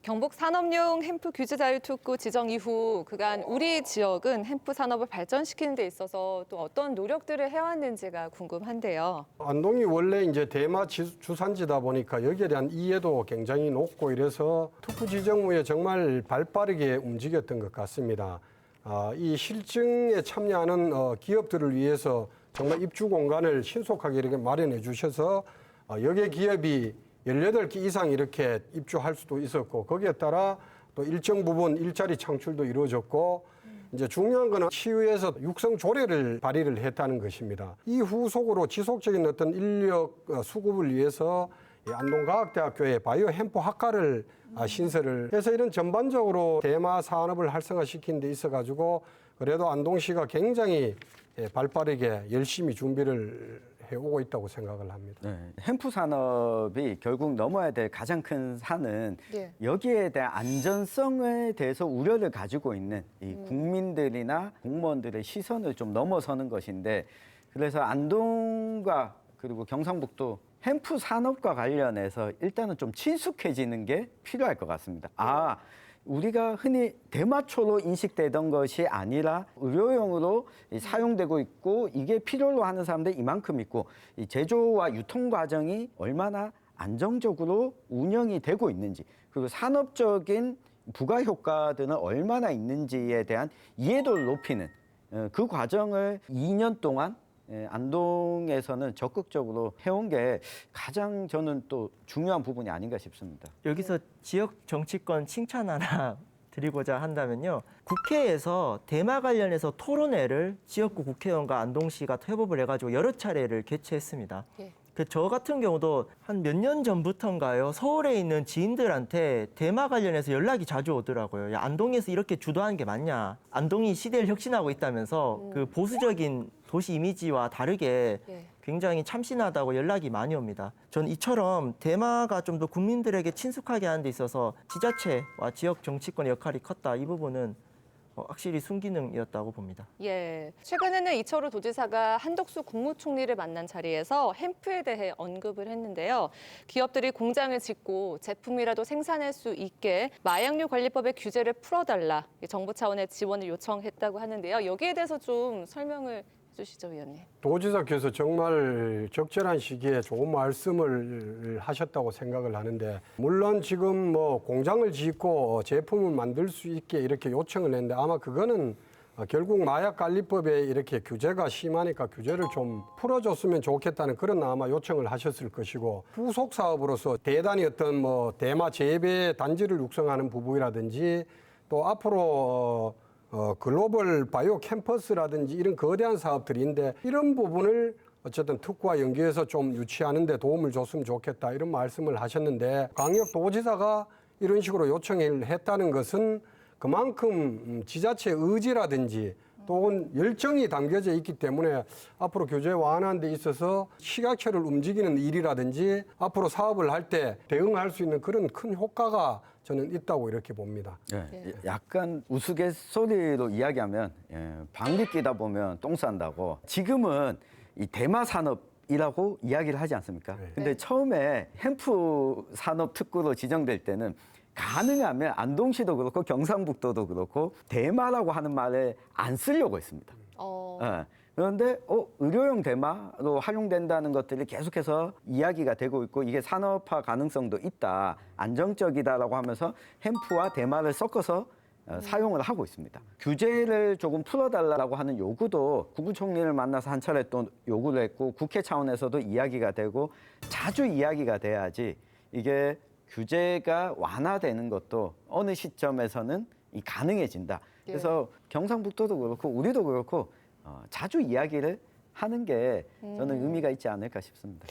경북 산업용 햄프 규제 자유 특구 지정 이후 그간 우리 지역은 햄프 산업을 발전시키는 데 있어서 또 어떤 노력들을 해왔는지가 궁금한데요. 안동이 원래 이제 대마 주산지다 보니까 여기에 대한 이해도 굉장히 높고 이래서 특구 지정 후에 정말 발빠르게 움직였던 것 같습니다. 이 실증에 참여하는 기업들을 위해서 정말 입주 공간을 신속하게 이렇게 마련해 주셔서 여기에 기업이 18개 이상 이렇게 입주할 수도 있었고 거기에 따라 또 일정 부분 일자리 창출도 이루어졌고 이제 중요한 거는 시의회에서 육성 조례를 발의를 했다는 것입니다. 이 후속으로 지속적인 어떤 인력 수급을 위해서 이 안동과학대학교에 바이오 햄프 학과를 신설을 해서 이런 전반적으로 대마 산업을 활성화시키는 데 있어 가지고 그래도 안동시가 굉장히 발빠르게 열심히 준비를 해오고 있다고 생각을 합니다. 네, 햄프 산업이 결국 넘어야 될 가장 큰 산은 여기에 대한 안전성에 대해서 우려를 가지고 있는 이 국민들이나 공무원들의 시선을 좀 넘어서는 것인데 그래서 안동과 그리고 경상북도 햄프 산업과 관련해서 일단은 좀 친숙해지는 게 필요할 것 같습니다. 우리가 흔히 대마초로 인식되던 것이 아니라 의료용으로 사용되고 있고 이게 필요로 하는 사람들이 이만큼 있고 이 제조와 유통 과정이 얼마나 안정적으로 운영이 되고 있는지 그리고 산업적인 부가 효과들은 얼마나 있는지에 대한 이해도를 높이는 그 과정을 2년 동안 안동에서는 적극적으로 해온 게 가장 저는 또 중요한 부분이 아닌가 싶습니다. 여기서 지역 정치권 칭찬 하나 드리고자 한다면요. 국회에서 대마 관련해서 토론회를 지역구 국회의원과 안동시가 협업을 해가지고 여러 차례를 개최했습니다. 저 같은 경우도 한 몇 년 전부터인가요? 서울에 있는 지인들한테 대마 관련해서 연락이 자주 오더라고요. 야, 안동에서 이렇게 주도하는 게 맞냐? 안동이 시대를 혁신하고 있다면서 그 보수적인 도시 이미지와 다르게 굉장히 참신하다고 연락이 많이 옵니다. 전 이처럼 대마가 좀 더 국민들에게 친숙하게 하는 데 있어서 지자체와 지역 정치권의 역할이 컸다. 이 부분은 확실히 순기능이었다고 봅니다. 최근에는 이철우 도지사가 한덕수 국무총리를 만난 자리에서 햄프에 대해 언급을 했는데요. 기업들이 공장을 짓고 제품이라도 생산할 수 있게 마약류 관리법의 규제를 풀어달라 정부 차원의 지원을 요청했다고 하는데요. 여기에 대해서 좀 설명을 해주시죠, 위원님. 도지사께서 정말 적절한 시기에 좋은 말씀을 하셨다고 생각을 하는데 물론 지금 뭐 공장을 짓고 제품을 만들 수 있게 이렇게 요청을 했는데 아마 그거는 결국 마약관리법에 이렇게 규제가 심하니까 규제를 좀 풀어줬으면 좋겠다는 그런 아마 요청을 하셨을 것이고 후속 사업으로서 대단히 어떤 뭐 대마 재배 단지를 육성하는 부분이라든지 또 앞으로 글로벌 바이오 캠퍼스라든지 이런 거대한 사업들인데 이런 부분을 어쨌든 특구와 연계해서 좀 유치하는 데 도움을 줬으면 좋겠다 이런 말씀을 하셨는데 광역도지사가 이런 식으로 요청을 했다는 것은 그만큼 지자체 의지라든지 또는 열정이 담겨져 있기 때문에 앞으로 규제 완화하는 데 있어서 식약처를 움직이는 일이라든지 앞으로 사업을 할 때 대응할 수 있는 그런 큰 효과가 저는 있다고 이렇게 봅니다. 약간 우스갯소리로 이야기하면 방귀 끼다 보면 똥 싼다고 지금은 이 대마 산업이라고 이야기를 하지 않습니까? 근데 처음에 햄프 산업 특구로 지정될 때는 가능하면 안동시도 그렇고 경상북도도 그렇고 대마라고 하는 말을 안 쓰려고 했습니다. 그런데 의료용 대마로 활용된다는 것들이 계속해서 이야기가 되고 있고 이게 산업화 가능성도 있다, 안정적이다라고 하면서 햄프와 대마를 섞어서 사용을 하고 있습니다. 규제를 조금 풀어달라고 하는 요구도 국무총리를 만나서 한 차례 또 요구를 했고 국회 차원에서도 이야기가 되고 자주 이야기가 돼야지 이게 규제가 완화되는 것도 어느 시점에서는 가능해진다. 그래서 경상북도도 그렇고 우리도 그렇고 자주 이야기를 하는 게 저는 의미가 있지 않을까 싶습니다.